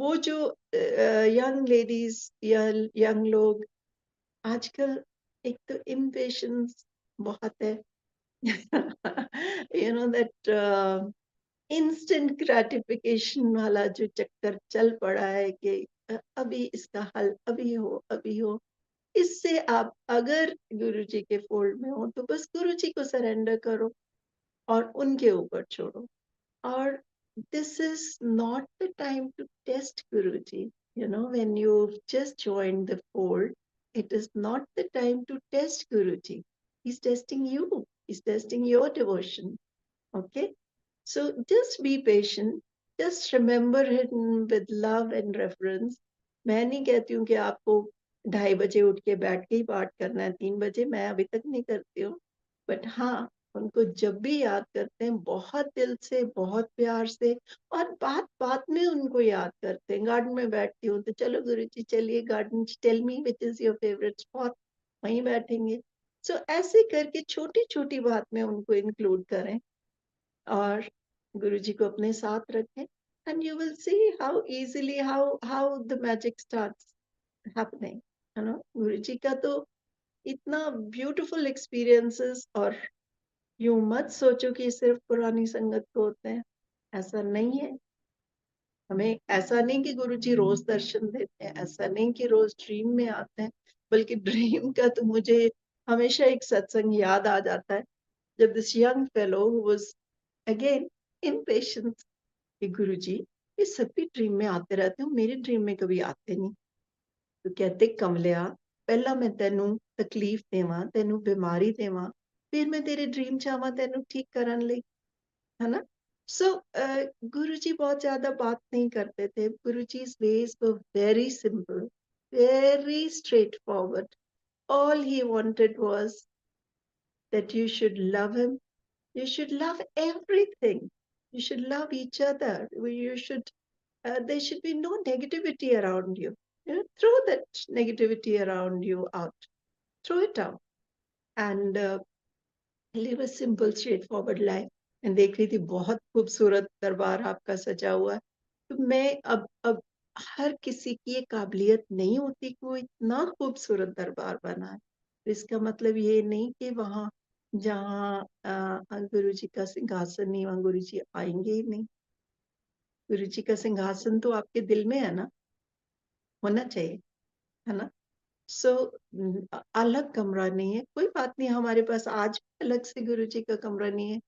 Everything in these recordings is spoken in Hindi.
वो जो यंग लेडीज या यंग लोग आजकल, एक तो इम्पेशंस बहुत है। You know that instant gratification वाला जो चक्कर चल पड़ा है कि अभी इसका हल अभी हो अभी हो। इससे आप अगर गुरुजी के फोल्ड में हो तो बस गुरुजी को सरेंडर करो और उनके ऊपर छोड़ो। और this is not the time to test Guruji. You know, when you've just joined the fold, it is not the time to test Guruji. He's testing you. He's testing your devotion. Okay? So just be patient. Just remember him with love and reverence. मैं नहीं कहती हूँ कि आपको 2:30 बजे उठ के बैठ के ही पाठ करना है 3 बजे, मैं अभी तक नहीं करती हूँ। बट हाँ, उनको जब भी याद करते हैं बहुत दिल से, बहुत प्यार से, और बात बात में उनको याद करते हैं। गार्डन में बैठती हूँ तो चलो गुरुजी चलिए garden, tell me which is your favourite spot, वहीं बैठेंगे। सो ऐसे करके छोटी छोटी बात में उनको इंक्लूड करें और गुरुजी को अपने साथ रखें, and you will see how easily how the magic starts happening. है ना, गुरुजी का तो इतना ब्यूटीफुल एक्सपीरियंसेस। और यूं मत सोचो कि सिर्फ पुरानी संगत को होते हैं, ऐसा नहीं है। हमें ऐसा नहीं कि गुरुजी रोज दर्शन देते हैं, ऐसा नहीं कि रोज ड्रीम में आते हैं, बल्कि ड्रीम का तो मुझे हमेशा एक सत्संग याद आ जाता है, जब this young fellow was again impatient कि गुरुजी ये सभी ड्रीम में आते रहते हो, मेरे ड्रीम में कभी आते नहीं। तो कहते कमलिया, पहला मैं तेनू तकलीफ देवा, तेनू बीमारी देवा, फिर मैं तेरे ड्रीम च आवा तेनू ठीक करन लई। है ना। सो गुरुजी बहुत ज्यादा बात नहीं करते थे। Guruji's ways were very simple, very straightforward. All he wanted was that you should love him, you should love everything, you should love each other, you should there should be no negativity around you. You know, throw that negativity around you out, throw it out, and live a simple straightforward life. मैं देख रही थी बहुत खूबसूरत दरबार आपका सजा हुआ है। तो मैं अब हर किसी की ये काबिलियत नहीं होती कि वो इतना खूबसूरत दरबार बना है। तो इसका मतलब ये नहीं कि वहाँ जहाँ गुरु जी का सिंहासन नहीं, वहाँ गुरु जी आएंगे ही नहीं। गुरु जी का सिंहासन तो आपके दिल में है ना, होना चाहिए। है ना। सो अलग कमरा नहीं है, कोई बात नहीं, हमारे पास आज भी अलग से गुरु जी का कमरा नहीं है।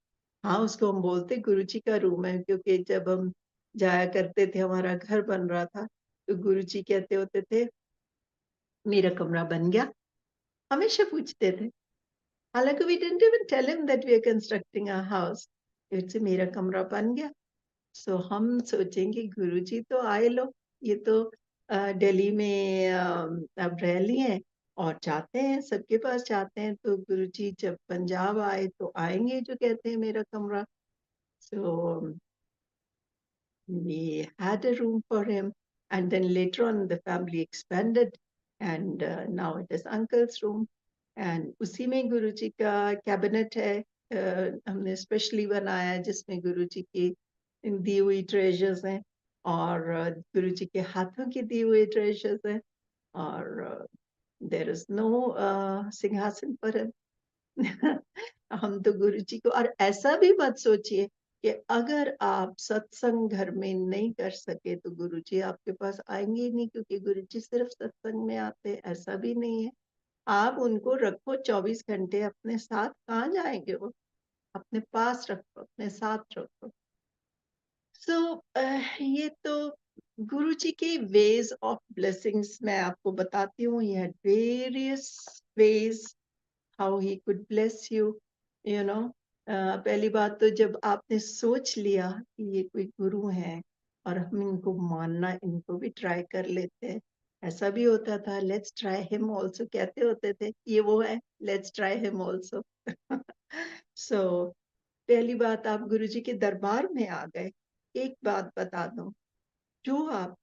हाँ, उसको हम बोलते गुरु जी का रूम है, क्योंकि जब हम जाया करते थे, हमारा घर बन रहा था, तो गुरु जी कहते होते थे मेरा कमरा बन गया, हमेशा पूछते थे। हालांकि we didn't even tell him that we are constructing a house, इससे मेरा कमरा बन गया। सो हम सोचेंगे गुरु जी तो आए लो, ये तो दिल्ली में अब रह लिए हैं और चाहते हैं, सबके पास चाहते हैं, तो गुरु जी जब पंजाब आए तो आएंगे जो कहते हैं मेरा कमरा। सो we had a room for him, and then later on the family expanded, and now it is uncle's room, and उसी में गुरुजी का कैबिनेट है, हमने स्पेशली बनाया है, जिसमें गुरुजी की दी हुई ट्रेजर्स हैं और गुरुजी के हाथों की दी हुई ट्रेजर्स हैं। और देयर इज नो सिंहासन पर हम तो गुरु जी को, और ऐसा भी मत सोचिए कि अगर आप सत्संग घर में नहीं कर सके तो गुरु जी आपके पास आएंगे ही नहीं, क्योंकि गुरु जी सिर्फ सत्संग में आते हैं, ऐसा भी नहीं है। आप उनको रखो 24 घंटे अपने साथ, कहाँ जाएंगे वो, अपने पास रखो, अपने साथ रखो। सो ये तो गुरु जी के वेज ऑफ ब्लेसिंग्स मैं आपको बताती हूँ। ये various ways how he could bless you, you know. पहली बात तो जब आपने सोच लिया कि ये कोई गुरु है और हम इनको मानना, इनको भी ट्राई कर लेते हैं। ऐसा भी होता था, लेट्स ट्राई हिम ऑल्सो कहते होते थे, ये वो है, लेट्स ट्राई हिम ऑल्सो। सो पहली बात, आप गुरु जी के दरबार में आ गए। एक बात बता दूं, जो आप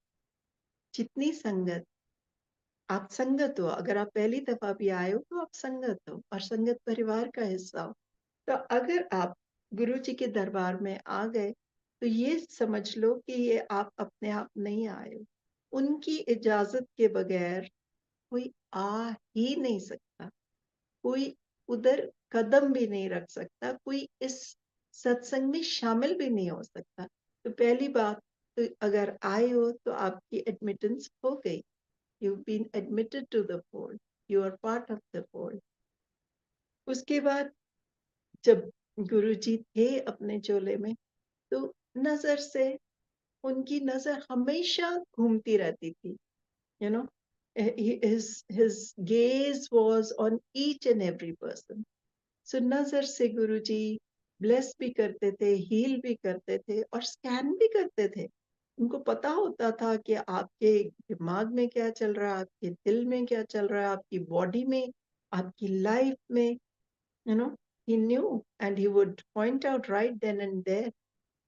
जितनी संगत, आप संगत हो, अगर आप पहली दफा भी आए हो तो आप संगत हो और संगत परिवार का हिस्सा हो। तो अगर आप गुरु जी के दरबार में आ गए तो ये समझ लो कि ये आप अपने आप नहीं आए हो। उनकी इजाजत के बगैर कोई आ ही नहीं सकता, कोई उधर कदम भी नहीं रख सकता, कोई इस सत्संग में शामिल भी नहीं हो सकता। तो पहली बात, तो अगर आए हो तो आपकी एडमिटेंस हो गई, you been admitted to the fold, you are part of the fold. उसके बाद जब गुरुजी थे अपने चोले में, तो नजर से, उनकी नजर हमेशा घूमती रहती थी, you know, his gaze was on each and every person. So नजर से गुरुजी ब्लेस भी करते थे, हील भी करते थे और स्कैन भी करते थे। उनको पता होता था कि आपके दिमाग में क्या चल रहा है, आपके दिल में क्या चल रहा है, आपकी बॉडी में, आपकी लाइफ में, you know, he knew and he would point out right then and there.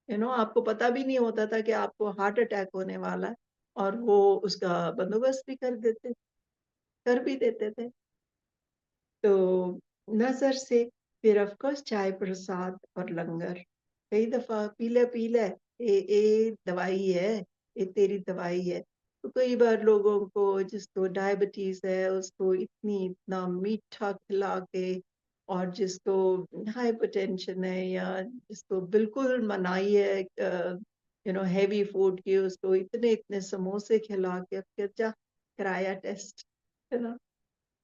You know, आपको पता भी नहीं होता था कि आपको हार्ट अटैक होने वाला है, और वो उसका बंदोबस्त भी कर भी देते थे। तो नजर से, फिर ऑफ कोर्स चाय प्रसाद और लंगर। कई दफा पी ले, ए दवाई है, ये तेरी दवाई है। तो कई बार लोगों को जिसको डायबिटीज है उसको इतना मीठा खिला के, और जिसको हाइपरटेंशन है या जिसको बिल्कुल मनाही है हैवी फूड की, उसको इतने इतने समोसे खिला के फिर जा कराया टेस्ट, है ना।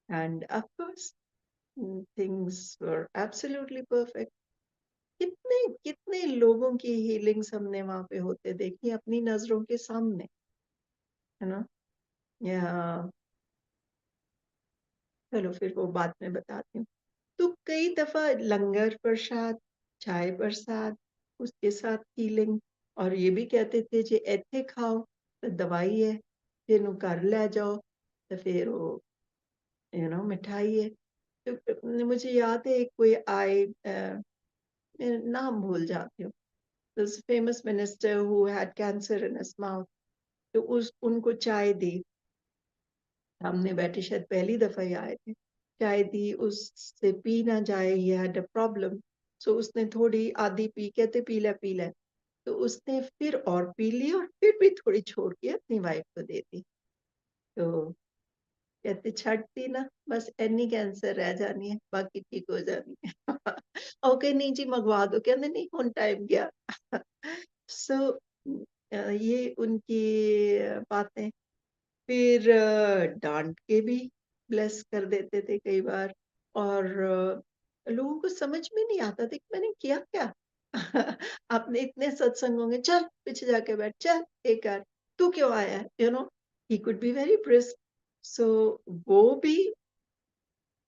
End of course things were absolutely perfect. कितने कितने लोगों की हीलिंग्स हमने वहां पे होते देखी अपनी नजरों के सामने, है ना। या चलो फिर वो बाद में बताती हूँ। तो कई दफा लंगर प्रसाद, चाय प्रसाद, उसके साथ हीलिंग, और ये भी कहते थे जे ऐथे खाओ तो दवाई है, फिर घर ले जाओ तो फिर वो मिठाई है। तो मुझे याद है कोई आए, मैं नाम भूल जाती हूँ, this famous minister who had cancer in his mouth, तो उनको चाय दी, सामने बैठे शायद पहली दफा ही आए थे, चाय दी, उससे पी ना जाए, he had a problem, so उसने थोड़ी आधी पी, कहते पी ले, तो उसने फिर और पी ली और फिर भी थोड़ी छोड़ के अपनी वाइफ को दे दी। तो कहते छੱਡਤੀ ना, बस एनी कैंसर रह जानी है, बाकी ठीक हो जानी है। ओके नहीं जी मंगवा दो, कहते नहीं हुन टाइम गया। सो ये उनकी बातें। फिर डांट के भी ब्लेस कर देते थे कई बार, और लोगों को समझ में नहीं आता था कि मैंने किया क्या। आपने इतने सत्संग होंगे, चल पीछे जाके बैठ, चल एक बार, तू क्यों आया है, he could be very brisk. So वो भी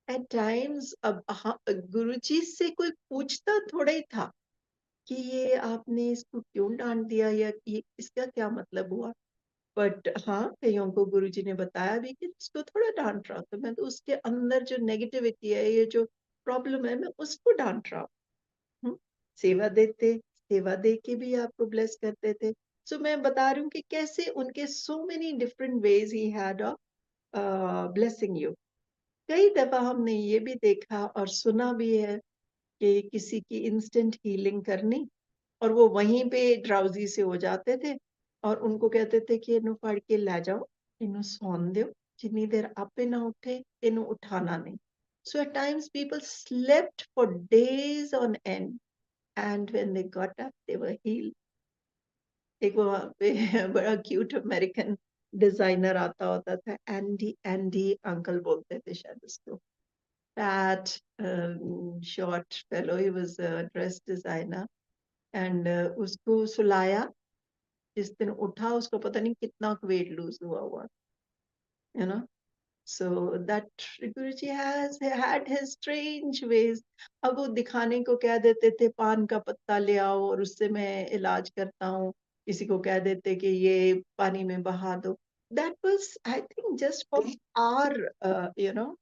एट टाइम्स, अब हाँ, गुरुजी से कोई पूछता थोड़ा ही था कि ये आपने इसको क्यों डांट दिया, या ये इसका क्या मतलब हुआ। बट हाँ, कईयों को गुरुजी ने बताया भी कि इसको थोड़ा डांट रहा, तो मैं तो उसके अंदर जो नेगेटिविटी है, ये जो प्रॉब्लम है, मैं उसको डांट रहा हूँ। सेवा दे के भी आपको ब्लेस करते थे। सो मैं बता रही हूँ कि कैसे उनके so many different ways he had of blessing you. कई दफा हमने ये भी देखा और सुना भी है कि किसी की इंस्टेंट हीलिंग करनी, और वो वहीं पे ड्राउजी से हो जाते थे, और उनको कहते थे कि इन्हू फड़ के ले जाओ, इन्हू सौन दो, जितनी देर आपे ना उठे इन्हू उठाना नहीं। So at times people slept for days on end, and when they got up they were healed. एक वहाँ पे बड़ा क्यूट अमेरिकन डिजाइनर आता होता था, एंडी एंडी अंकल बोलते थे शायद उसको, fat, short fellow. He was a dress designer. And उसको सुलाया, जिस दिन उठा उसको पता नहीं कितना वेट लूज हुआ, you know. So that Guruji has had his strange ways. अब वो दिखाने को कह देते थे पान का पत्ता ले आओ और उससे मैं इलाज करता हूँ, किसी को कह देते कि ये पानी में बहा दो। That was, I think, just for our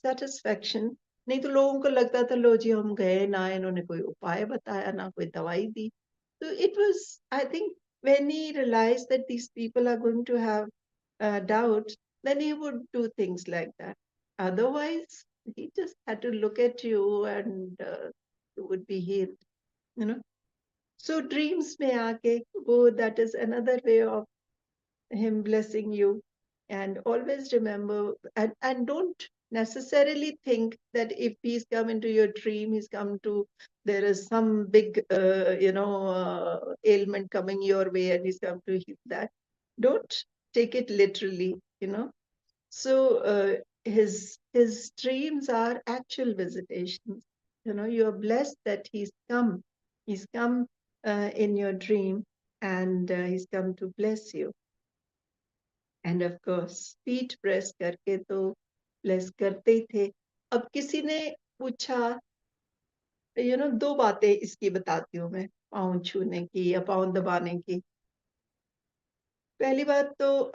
satisfaction. नहीं तो लोगों को लगता था लो जी हम गए, ना इन्होंने कोई उपाय बताया, ना कोई दवाई दी। तो it was, I think, when he realised that these people are going to have doubt, then he would do things like that. Otherwise, he just had to look at you and you would be healed, you know. So dreams में आके वो that is another way of him blessing you. And always remember, and don't necessarily think that if he's come into your dream, he's come to, there is some big ailment coming your way and he's come to heal that. Don't take it literally, you know. So his dreams are actual visitations. You know, you are blessed that he's come in your dream, and he's come to bless you. End of course feet press करके तो प्लेस करते ही थे. अब किसी ने पूछा, दो बातें इसकी बताती हूँ मैं, पाँव छूने की या पाँव दबाने की. पहली बात तो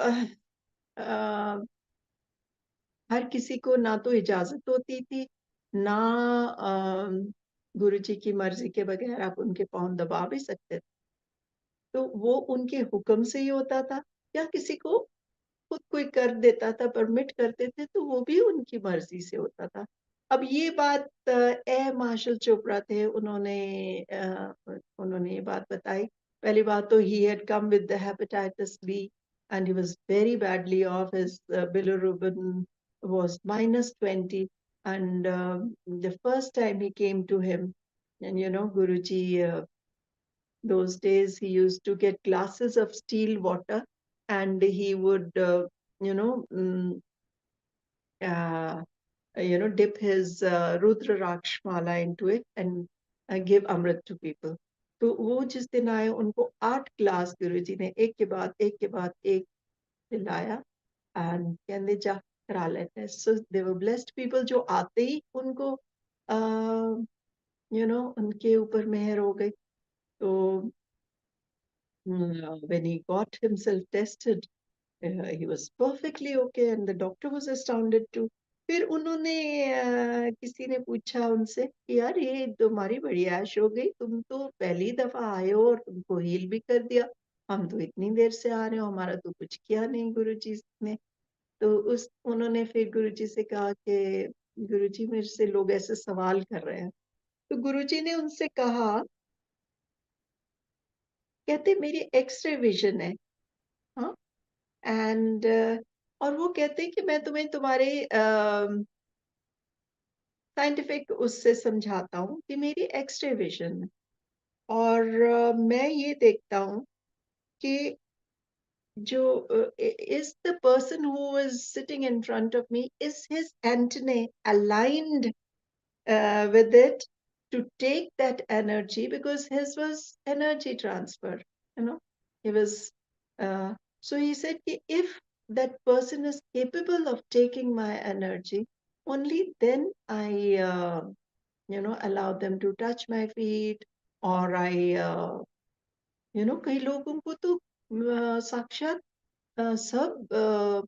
हर किसी को ना तो इजाजत होती थी, ना गुरु जी की मर्जी के बगैर आप उनके पाँव दबा भी सकते थे. तो वो उनके हुक्म से ही होता था, या किसी को खुद कोई कर देता था, परमिट करते थे, तो वो भी उनकी मर्जी से होता था. अब ये बात ए मार्शल चोपड़ा थे, उन्होंने ये बात बताई. पहली बात तो he had come with the hepatitis B and he was very badly off. His bilirubin was -20, and the first time he came to him, and Guruji, those days he used to get glasses of steel water, and he would you know mm, uh, dip his Rudra Rakshmala into it and give Amrit to people. तो वो जिस दिन आए, उनको 8 ग्लास गुरुजी ने एक के बाद एक पिलाया, एंड कहते जा करा लेते हैं. सो दे वर ब्लेस्ड पीपल, जो आते ही उनको उनके ऊपर मेहर हो गई. तो when he got himself tested, he was perfectly okay, and the doctor was astounded too. फिर उन्होंने किसी ने पूछा उनसे कि यार ये तुम्हारी बड़ी ऐश हो गई, तुम तो पहली दफा आए हो और तुमको हील भी कर दिया. हम तो इतनी देर से आ रहे हो, हमारा तो कुछ किया नहीं गुरुजी ने. तो उस उन्होंने फिर गुरुजी से कहा कि गुरुजी मेरे से लोग ऐसे सवाल कर रहे हैं. तो गुरुजी ने उनसे कहा, कहते मेरी एक्सरे विजन है. हाँ. एंड और वो कहते हैं कि मैं तुम्हें तुम्हारे साइंटिफिक उससे समझाता हूँ कि मेरी एक्सरे विजन है, और मैं ये देखता हूँ कि जो is the person who is sitting in front of me, is his antennae aligned with it to take that energy, because his was energy transfer, he was uh, so he said ki if that person is capable of taking my energy, only then I allow them to touch my feet, or I कई लोगों को तो साक्षात सब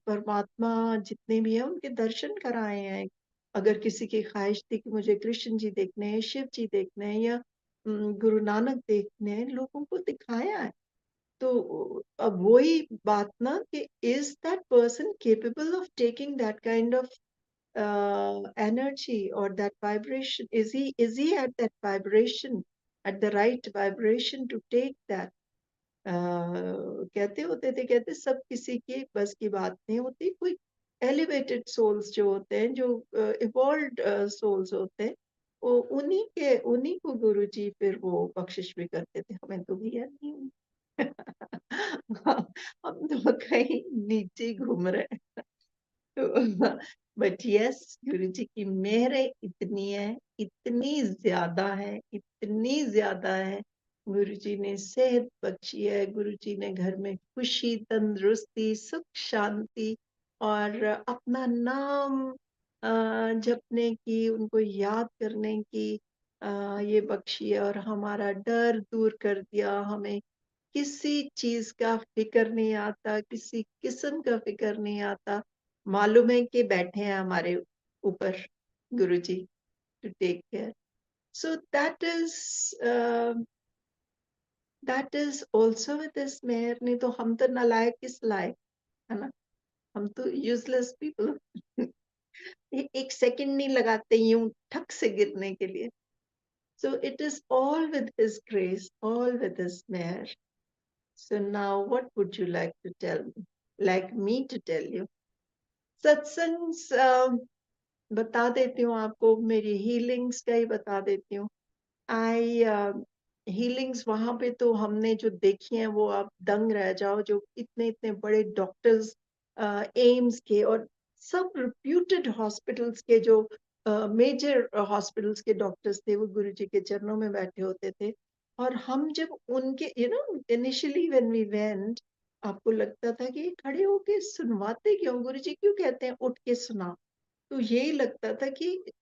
परमात्मा जितने भी हैं उनके दर्शन कराए हैं. अगर किसी की ख्वाहिश थी कि मुझे कृष्ण जी देखने हैं, शिव जी देखने हैं, या गुरु नानक देखने हैं, लोगों को दिखाया है. तो अब वही बात ना कि is that person capable of taking that kind of energy or that vibration, is he at that vibration, at the right vibration to take that. कहते होते थे, कहते सब किसी की बस की बात नहीं होती. कोई एलिवेटेड सोल्स जो होते हैं, जो इवॉल्व्ड सोल्स होते हैं, वो उन्हीं को गुरुजी फिर वो बख्शिश भी करते थे. हमें तो भैया नहीं. हम तो कहीं नीचे ही घूम रहे हैं. बट यस, गुरु जी की मेहर इतनी है, इतनी ज्यादा है, इतनी ज्यादा है. गुरु जी ने सेहत बख्शी है, गुरु जी ने घर में खुशी, तंदुरुस्ती, सुख, शांति और अपना नाम जपने की, उनको याद करने की ये बख्शी है, और हमारा डर दूर कर दिया. हमें किसी चीज का फिक्र नहीं आता, किसी किस्म का फिक्र नहीं आता. मालूम है कि बैठे हैं हमारे ऊपर Guruji to take care. So that is also with this मेहर. नहीं तो हम तो नालायक किस लायक, है ना. हम तो यूजलेस पीपल. एक सेकंड नहीं लगाते यूं ठक से गिरने के लिए. So it is all with His grace, all with His meher. So now, what would you like to tell me? Like me to tell you? सत्संग बता देती हूँ आपको, मेरी हीलिंग्स का ही बता देती हूँ। आई हीलिंग्स वहां पे तो हमने जो देखी हैं वो आप दंग रह जाओ, जो इतने इतने बड़े डॉक्टर्स एम्स के और सब रिप्यूटेड हॉस्पिटल्स के जो मेजर हॉस्पिटल्स के डॉक्टर्स थे वो गुरुजी के चरणों में बैठे होते थे। और हम जब उनके इनिशियली व्हेन वी वेंट, आपको लगता था कि ये खड़े होके सुनवाते क्यों, गुरुजी क्यों कहते हैं उठ के सुना। तो यही लगता था कि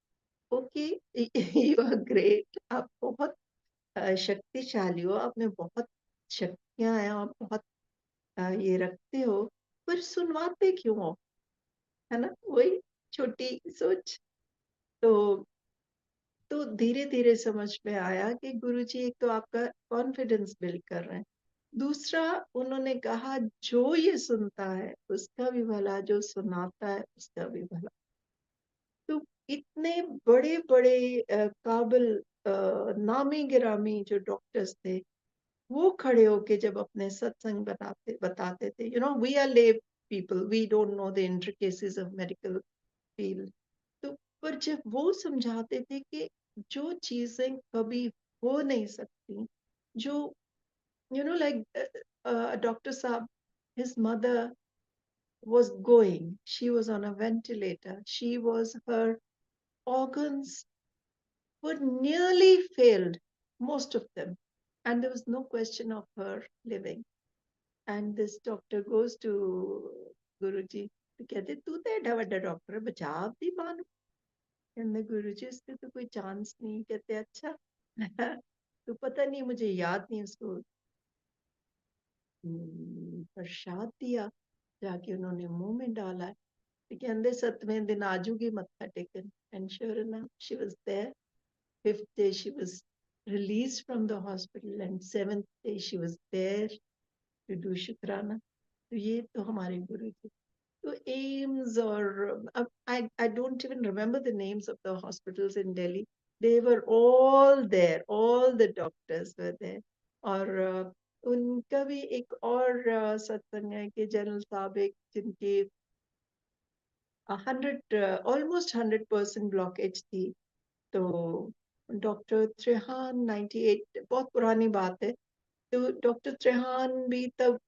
ओके, यू आर ग्रेट, आप बहुत शक्तिशाली हो, आप में बहुत शक्तियां हैं, आप बहुत ये रखते हो, पर सुनवाते क्यों हो, है ना, वही छोटी सोच। तो धीरे धीरे समझ में आया कि गुरुजी एक तो आपका कॉन्फिडेंस बिल्ड कर रहे हैं, दूसरा उन्होंने कहा जो ये सुनता है उसका भी भला, जो सुनाता है उसका भी भला। तो इतने बड़े बड़े काबिल नामी गिरामी जो डॉक्टर्स थे वो खड़े होके जब अपने सत्संग बनाते बताते थे, we are lay people, we don't know the intricacies of medical field. तो पर जब वो समझाते थे कि जो चीजें कभी हो नहीं सकती, जो लाइक डॉक्टर साहब, his mother was going, she was on a ventilator, she was, her organs were nearly failed, most of them, and there was no question of her living. And this doctor goes to Guruji, तो कहते तू तो एडा वड्डा डॉक्टर है, बचा आपदी मां नू। कहंदे गुरुजी उसके तो कोई चांस नहीं। कहते अच्छा, तो पता नहीं, मुझे याद नहीं, उसको प्रसाद दिया, जाके उन्होंने मुंह में डाला है। तो कहंदे 7वें दिन आजूगी मत्था टेकन, and sure enough she was there. 5th day she was released from the hospital, and 7th day she was there to do शुक्राना। तो ये तो हमारे गुरु थे। तो एम्स और I don't even remember the names of the hospitals in Delhi. They were all there, all the doctors were there. और उनका भी एक और सत्संग है कि जनरल साहब एक जिनकी 100% ब्लॉकेज थी, तो डॉक्टर त्रेहान 98, बहुत पुरानी बात है, तो डॉक्टर त्रेहान भी तब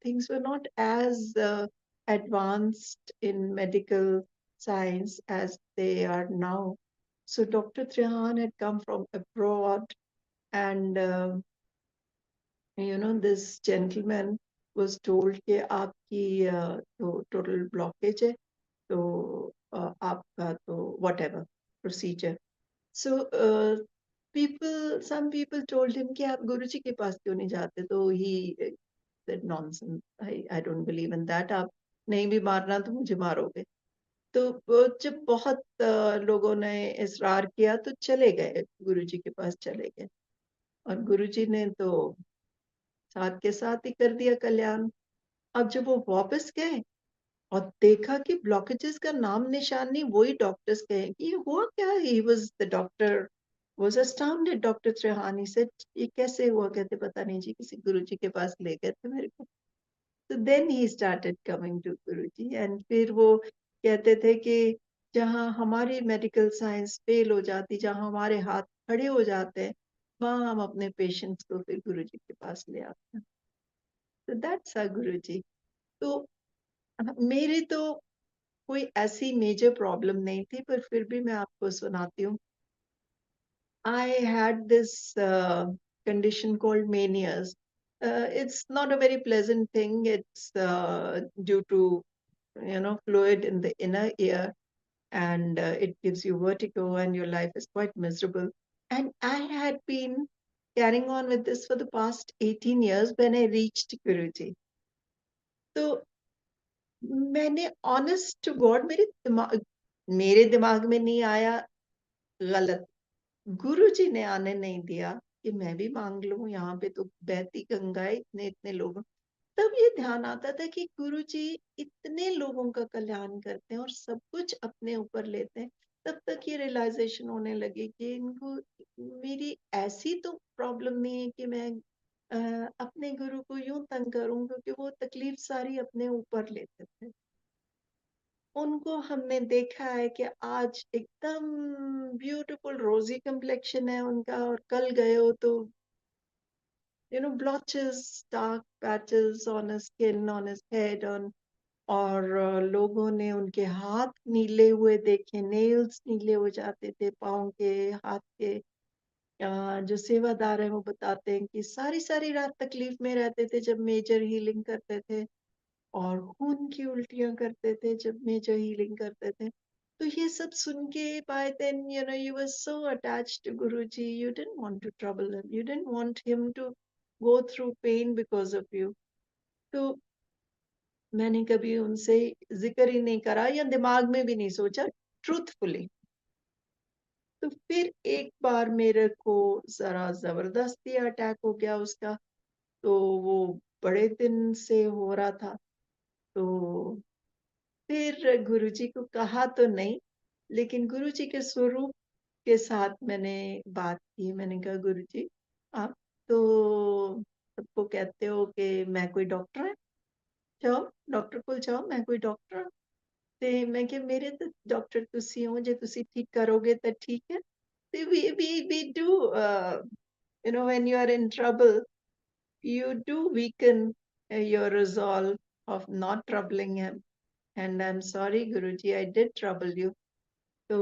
things were not as advanced in medical science as they are now. So Dr. Trehan had come from abroad, and this gentleman was told कि आपकी तो total blockage है, तो आपका तो whatever procedure. So some people told him कि आप गुरुजी के पास क्यों नहीं जाते, तो he said nonsense, I don't believe in that, आप नहीं भी मारना तो मुझे मारोगे। तो जब बहुत लोगों ने इसरार किया तो चले गए, गुरुजी के पास चले गए, और गुरुजी ने तो साथ के साथ ही कर दिया कल्याण। अब जब वो वापस गए और देखा कि ब्लॉकेजेस का नाम निशान नहीं, वही डॉक्टर्स कहे कि ये हुआ क्या, he was the doctor was astounded, doctor त्रेहानी से ये कैसे हुआ। कहते पता नहीं जी, किसी गुरुजी के पास ले गए थे मेरे को। तो then he started coming to Guruji, and फिर वो कहते थे कि जहाँ हमारी मेडिकल साइंस फेल हो जाती, जहाँ हमारे हाथ खड़े हो जाते हैं, वहाँ हम अपने पेशेंट्स को फिर गुरुजी के पास ले आते हैं। तो दैट्स आवर गुरुजी। तो मेरे तो कोई ऐसी मेजर प्रॉब्लम नहीं थी, पर फिर भी मैं आपको सुनाती हूँ। I had this condition called manias. It's not a very pleasant thing. It's due to, fluid in the inner ear, and it gives you vertigo, and your life is quite miserable. And I had been carrying on with this for the past 18 years when I reached Guruji. तो मैंने ऑनेस्ट टू गॉड, मेरे दिमाग में नहीं आया गलत, गुरुजी ने आने नहीं दिया कि मैं भी मांग लूं, यहाँ पे तो बहती गंगा है, इतने इतने लोग। तब ये ध्यान आता था कि गुरुजी इतने लोगों का कल्याण करते हैं और सब कुछ अपने ऊपर लेते हैं, तब तक ये रियलाइजेशन होने लगी कि इनको मेरी ऐसी तो प्रॉब्लम नहीं है कि मैं अपने गुरु को यूं तंग करूं, क्योंकि वो तकलीफ सारी अपने ऊपर लेते थे। उनको हमने देखा है कि आज एकदम ब्यूटीफुल रोजी कम्प्लेक्शन है उनका, और कल गए हो तो blotches, dark patches on his skin, on his head, on और लोगों ने उनके हाथ नीले हुए देखे, नेल्स नीले हो जाते थे पाँव के, हाथ के। जो सेवादार हैं वो बताते हैं कि सारी सारी रात तकलीफ में रहते थे जब मेजर हीलिंग करते थे, और खून की उल्टियां करते थे जब मेजर हीलिंग करते थे। तो ये सब सुन के by then you were so attached to Guruji, you didn't want to trouble him, you didn't want him to go through pain because of you. तो मैंने कभी उनसे जिक्र ही नहीं करा या दिमाग में भी नहीं सोचा, ट्रूथफुली। तो फिर एक बार मेरे को जरा जबरदस्ती अटैक हो गया उसका। तो वो बड़े दिन से हो रहा था। तो फिर गुरुजी को कहा तो नहीं, लेकिन गुरुजी के स्वरूप के साथ मैंने बात की। मैंने कहा गुरुजी, आप तो सबको कहते हो कि मैं कोई डॉक्टर है, जाओ डॉक्टर को जाओ, मैं कोई डॉक्टर हूं। ਤੇ ਮੈਂ ਕਿਹਾ ਮੇਰੇ ਤਾਂ ਡਾਕਟਰ ਤੁਸੀਂ ਹੋ, ਜੇ ਤੁਸੀਂ ਠੀਕ ਕਰੋਗੇ ਤਾਂ ਠੀਕ ਹੈ। ਤੇ we do when you are in trouble, you do weaken your resolve of not troubling him, and I'm sorry Guruji, I did trouble you। तो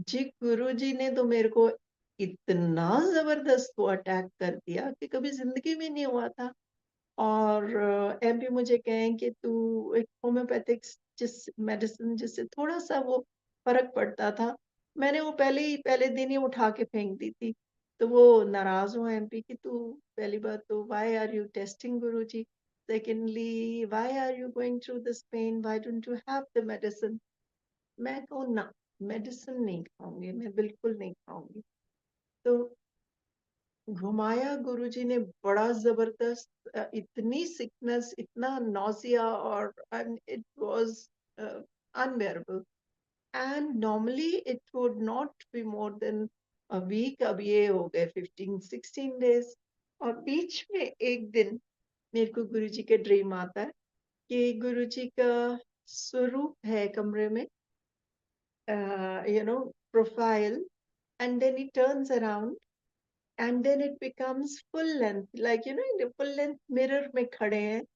जी गुरुजी ने तो मेरे को इतना जबरदस्त वो अटैक कर दिया कि कभी जिंदगी में नहीं हुआ था। और एमपी मुझे कहें कि तू एक होम्योपैथिक जिस मेडिसिन जिससे थोड़ा सा वो फर्क पड़ता था, मैंने वो पहले दिन ही उठा के फेंक दी थी। तो वो नाराज हुआ एमपी कि तू, पहली बात तो why are you testing Guruji, secondly why are you going through this pain, why don't you have the medicine. मैं कहूँ ना, मेडिसिन नहीं खाऊंगी, मैं बिल्कुल नहीं खाऊंगी। तो घुमाया गुरुजी ने बड़ा जबरदस्त, इतनी सिकनेस, इतना नौसिया, और it was unbearable. And normally it would not be more than a week, अब ये हो गए 15-16 डेज। और बीच में एक दिन मेरे को गुरुजी के ड्रीम आता है कि गुरुजी का स्वरूप है कमरे में, profile, and then he turns around, and then it becomes full length, like in the full length mirror mein khade hain,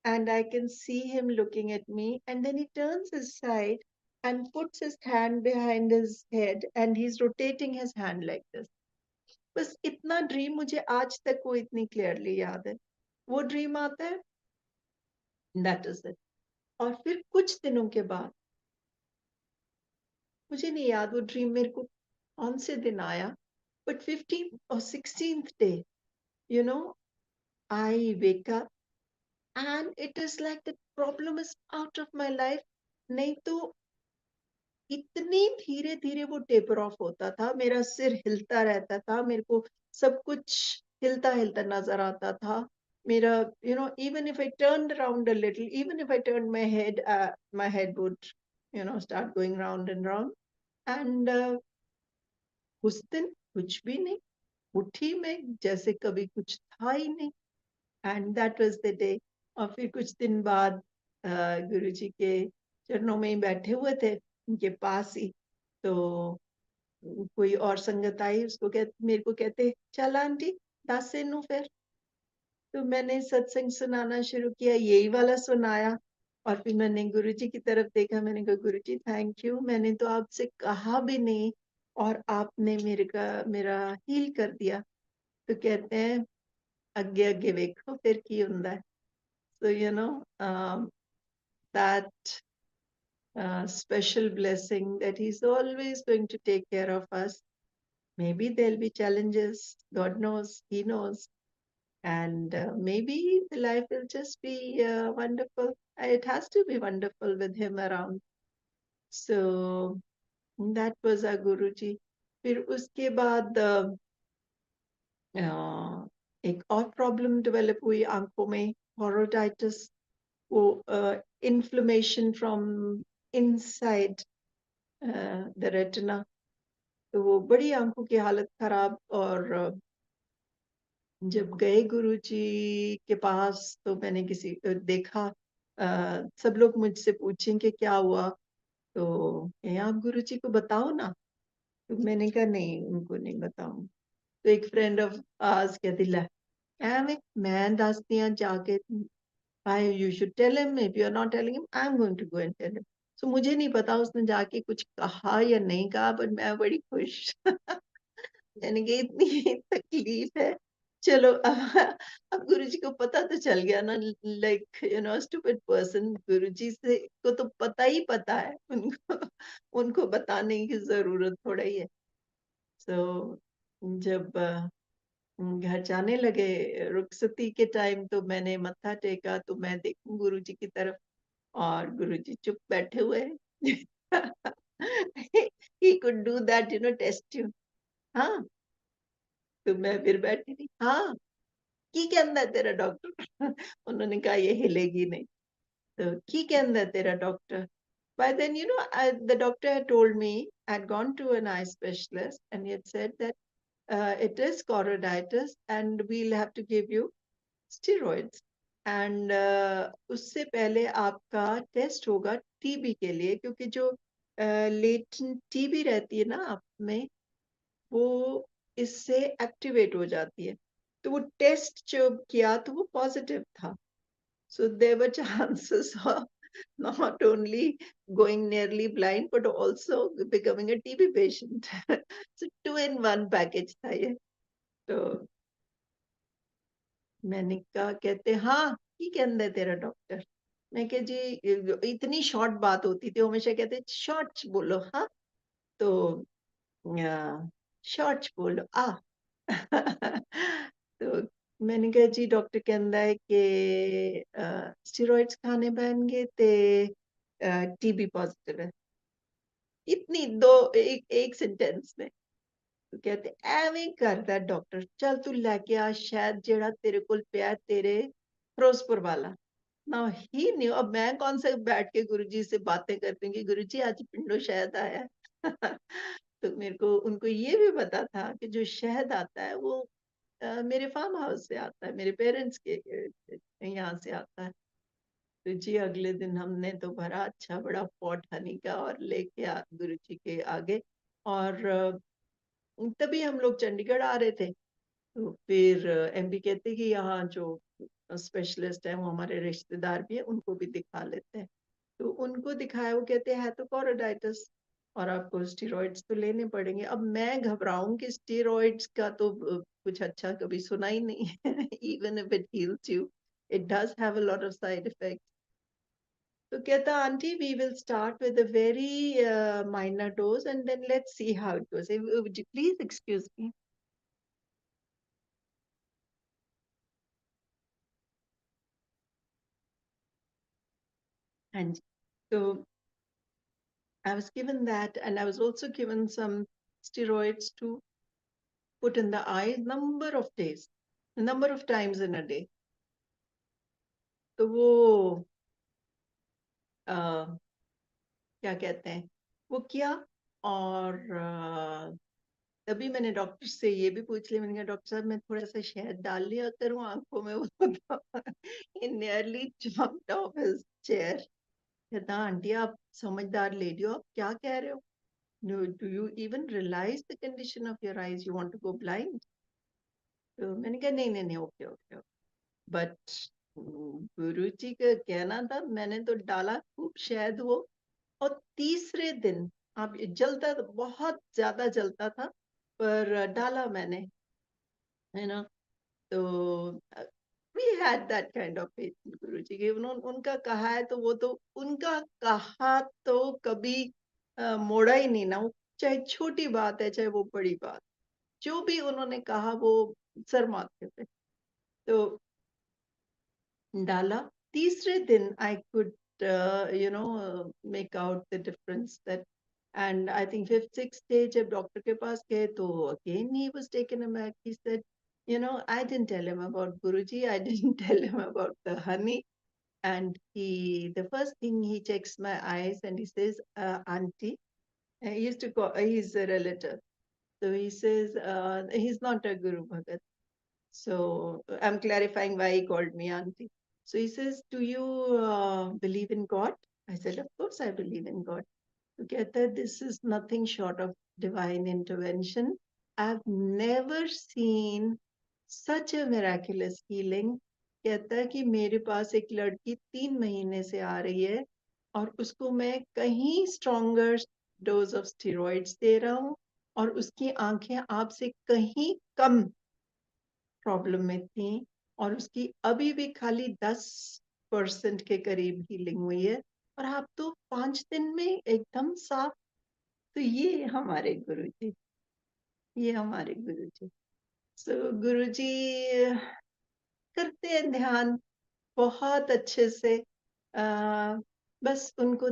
and I can see him looking at me, and then he turns his side and puts his hand behind his head, and he's rotating his hand like this। बस इतना ड्रीम मुझे आज तक वो इतनी क्लियरली याद है। वो ड्रीम आता है, दैट इज इट। और फिर कुछ दिनों के बाद, मुझे नहीं याद वो ड्रीम मेरे को कौन से दिन आया, but 15th or 16th day, you know, I wake up and it is like the problem is out of my life। नहीं तो इतनी धीरे धीरे वो टेपर ऑफ होता था, मेरा सिर हिलता रहता था, मेरे को सब कुछ हिलता हिलता नजर आता था। मेरा even if I turned around a little, even if I turned my head would start going round and round। and उस दिन कुछ भी नहीं, उठी मैं जैसे कभी कुछ था ही नहीं। And that was the day. और फिर कुछ दिन बाद गुरुजी के चरणों में ही बैठे हुए थे, उनके पास ही। तो कोई और संगत आई, उसको मेरे को कहते चल आंटी दस से नू फिर। तो मैंने सत्संग सुनाना शुरू किया, यही वाला सुनाया। और फिर मैंने गुरुजी की तरफ देखा, मैंने कहा गुरुजी थैंक यू, मैंने तो आपसे कहा भी नहीं और आपने मेरा हील कर दिया। तो कहते हैं अगे अगे वेखो फिर की हुंदा है। So, that special blessing that He's always going to take care of us. Maybe there'll be challenges, God knows, He knows. And maybe the life will just be wonderful. It has to be wonderful with Him around. So, that was our Guruji। फिर उसके बाद एक और प्रॉब्लम डेवलप हुई आंखों में, horoiditis, वो inflammation from inside the retina. तो वो बड़ी आंखों की हालत खराब। और जब गए गुरुजी के पास तो मैंने किसी देखा, सब लोग मुझसे पूछें कि क्या हुआ, तो कहें आप गुरुजी को बताओ ना। तो मैंने कहा नहीं, उनको नहीं बताऊं। तो एक फ्रेंड ऑफ आवर्स कहती ला ਐਵੇਂ मैं ਦੱਸਦੀ ਆ जाके, I you should tell him, if you are not telling him I am going to go and tell him. So मुझे नहीं पता उसने जाके कुछ कहा या नहीं कहा, बट मैं बड़ी खुश मैंने कहा इतनी तकलीफ है, चलो अब गुरुजी को पता तो चल गया ना। लाइक स्टूपिड पर्सन, गुरुजी से को तो पता ही पता है उनको उनको बताने की जरूरत थोड़ा ही है। सो जब घर जाने लगे रुखसती के टाइम, तो मैंने मत्था टेका, तो मैं देखूं गुरुजी की तरफ, और गुरुजी चुप बैठे हुए हैं। he could do that, test you। हाँ, तो मैं फिर बैठी थी। हाँ, की कहंदा है तेरा डॉक्टर? उन्होंने कहा ये हिलेगी नहीं। तो की कहंदा है तेरा doctor? By then, the doctor had told me I'd gone to an eye specialist, and he had said that it is choroiditis and we'll have to give you steroids। And उससे पहले आपका टेस्ट होगा टीबी के लिए, क्योंकि जो लेटेंट टीबी रहती है ना आप में, वो इससे एक्टिवेट हो जाती है। तो वो टेस्ट जो किया तो वो पॉजिटिव था। So there were chances of not only going nearly blind but also becoming a TB patient. So two in one package था ये। तो मैंने कहा, कहते हाँ ठीक है, अंदर तेरा डॉक्टर। मैं कहा जी, इतनी शॉर्ट बात होती थी, हमेशा कहते शॉर्ट बोलो। हाँ, तो शॉर्ट बोलो आ। तो मैंने कहा जी डॉक्टर कहता है कि स्टेरॉइड्स खाने पैणगे ते टीबी पॉजिटिव है। इतनी दो एक सेंटेंस में। तो कहते ਐਵੇਂ ਕਰਦਾ डॉक्टर, चल तू लेके आ शायद जेड़ा तेरे कोल पिया तेरे फिरोजपुर वाला। ना ही न्यू, अब मैं कौन सा बैठ के गुरुजी से बातें करती हूँ कि गुरुजी आज पिंडो शहद आया है। तो मेरे को उनको ये भी पता था कि जो शहद आता है वो मेरे फार्म हाउस से आता है, मेरे पेरेंट्स के यहाँ से आता है। तो जी अगले दिन हमने तो भरा अच्छा बड़ा पॉट हनी का और लेके गुरुजी के आगे। और तभी हम लोग चंडीगढ़ आ रहे थे। तो फिर एमपी कहते कि यहाँ जो स्पेशलिस्ट है वो हमारे रिश्तेदार भी है, उनको भी दिखा लेते हैं। तो उनको दिखाया, वो कहते हैं है तो कोरोडाइटिस और आपको स्टेरॉइड्स तो लेने पड़ेंगे। अब मैं घबराऊं कि स्टेरॉइड्स का तो कुछ अच्छा कभी सुना ही नहीं है। Even if it heals you, it does have a lot of side effect. तो कहता aunty we will start with a very minor dose and then let's see how it goes. Would you please excuse me? हाँ जी। तो I was given that, and I was also given some steroids to put in the eye number of days, a number of times in a day. तो वो क्या कहते हैं, वो किया। और तभी मैंने डॉक्टर से ये भी पूछ लिया, मैंने कहा डॉक्टर साहब मैं थोड़ा सा शहद डाल लिया करूँ आंखों में? वो he nearly jumped off his chair। कहता आंटी आप समझदार लेडी हो, आप क्या कह रहे हो? No, do you even realize the condition of your eyes? You want to go blind? तो मैंने कहा नहीं नहीं नहीं, ओके ओके ओके। बट गुरु जी का कहना था, मैंने तो डाला खूब शहद वो। और तीसरे दिन, आप जलता तो बहुत ज्यादा जलता था, पर डाला मैंने, है ना। तो we had that kind of faith Guru ji के। उन्होंने उनका कहा है तो वो तो उनका कहा तो कभी मोड़ा ही नहीं ना। वो चाहे छोटी बात है चाहे वो बड़ी बात, जो भी उन्होंने कहा वो सर माथे पे। तो डाला। तीसरे दिन I could make out the difference that. And I think fifth six day जब डॉक्टर के पास गए तो again he was taken aback. He said, I didn't tell him about Guruji, I didn't tell him about the honey. and the first thing he checks my eyes and he says, "Auntie." He used to call. He's a relative, so he says he's not a Guru Bhagat. So I'm clarifying why he called me auntie. So he says, "Do you believe in God?" I said, "Of course I believe in God." Together, this is nothing short of divine intervention. I've never seen such a miraculous healing. कहता है कि मेरे पास एक लड़की 3 महीने से आ रही है और उसको मैं कहीं स्ट्रॉन्गर डोज ऑफ स्टेरॉइड्स दे रहा हूँ और उसकी आंखें आपसे कहीं कम प्रॉब्लम में थी और उसकी अभी भी खाली 10% के करीब हीलिंग हुई है और आप तो 5 दिन में एकदम साफ। तो ये हमारे गुरु जी, ये हमारे गुरु जी। सो गुरु जी करते हैं ध्यान बहुत अच्छे से। बस उनको